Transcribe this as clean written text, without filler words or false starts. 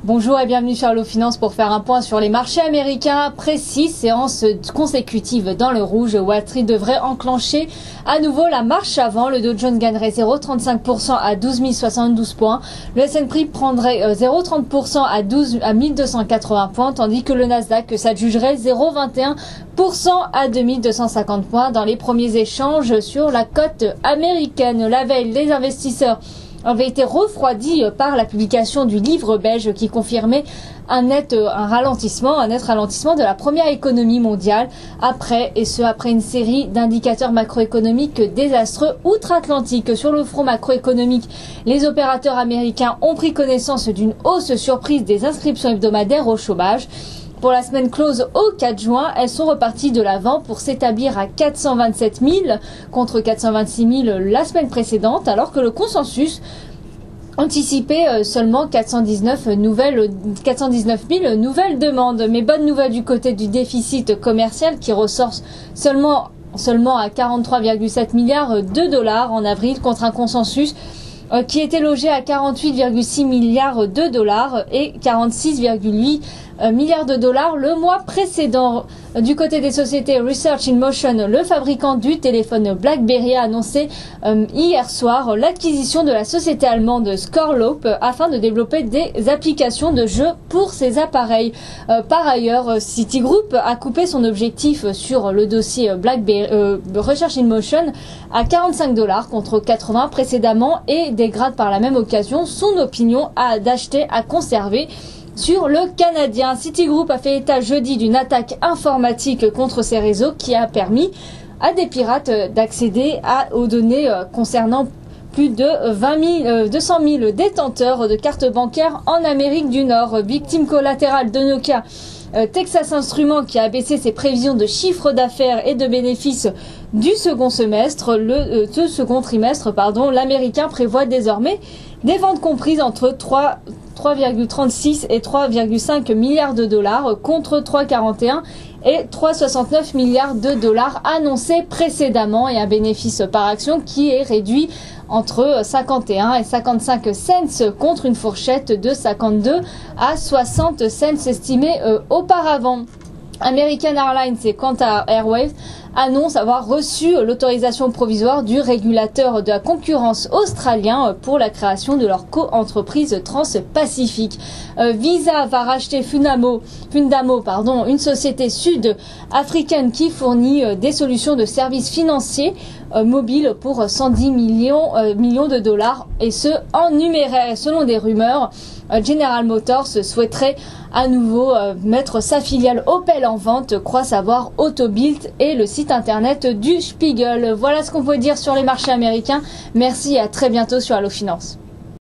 Bonjour et bienvenue sur Allo Finance pour faire un point sur les marchés américains. Après 6 séances consécutives dans le rouge, Wall Street devrait enclencher à nouveau la marche avant. Le Dow Jones gagnerait 0,35% à 12 072 points. Le S&P prendrait 0,30% à 1280 points, tandis que le Nasdaq s'adjugerait 0,21% à 2250 points dans les premiers échanges sur la cote américaine. La veille, les investisseurs avait été refroidi par la publication du livre belge qui confirmait un net ralentissement de la première économie mondiale après une série d'indicateurs macroéconomiques désastreux outre-Atlantique. Sur le front macroéconomique, les opérateurs américains ont pris connaissance d'une hausse surprise des inscriptions hebdomadaires au chômage. Pour la semaine close au 4 juin, elles sont reparties de l'avant pour s'établir à 427 000 contre 426 000 la semaine précédente, alors que le consensus anticipait seulement 419 000 nouvelles demandes. Mais bonne nouvelle du côté du déficit commercial qui ressort seulement à 43,7 milliards de dollars en avril contre un consensus qui était logé à 48,6 milliards de dollars et 46,8 milliards de dollars le mois précédent. Du côté des sociétés, Research in Motion, le fabricant du téléphone BlackBerry, a annoncé hier soir l'acquisition de la société allemande Scorlope afin de développer des applications de jeux pour ses appareils. Par ailleurs, Citigroup a coupé son objectif sur le dossier BlackBerry Research in Motion à 45 $ contre 80 précédemment et dégrade par la même occasion son opinion d'acheter à conserver sur le Canadien. Citigroup a fait état jeudi d'une attaque informatique contre ses réseaux qui a permis à des pirates d'accéder aux données concernant plus de 200 000 détenteurs de cartes bancaires en Amérique du Nord. Victime collatérale de Nokia, Texas Instruments qui a baissé ses prévisions de chiffre d'affaires et de bénéfices du second trimestre, l'Américain prévoit désormais des ventes comprises entre 3,36 et 3,5 milliards de dollars contre 3,41 et 3,69 milliards de dollars annoncés précédemment et un bénéfice par action qui est réduit entre 51 et 55 cents contre une fourchette de 52 à 60 cents estimée auparavant. American Airlines et Qatar Airways annoncent avoir reçu l'autorisation provisoire du régulateur de la concurrence australien pour la création de leur co-entreprise transpacifique. Visa va racheter Fundamo, une société sud-africaine qui fournit des solutions de services financiers mobiles pour 110 millions de dollars et ce en numéraire. Selon des rumeurs, General Motors souhaiterait à nouveau mettre sa filiale Opel en vente, croit savoir Autobild et le site internet du Spiegel. Voilà ce qu'on peut dire sur les marchés américains. Merci et à très bientôt sur Allo Finance.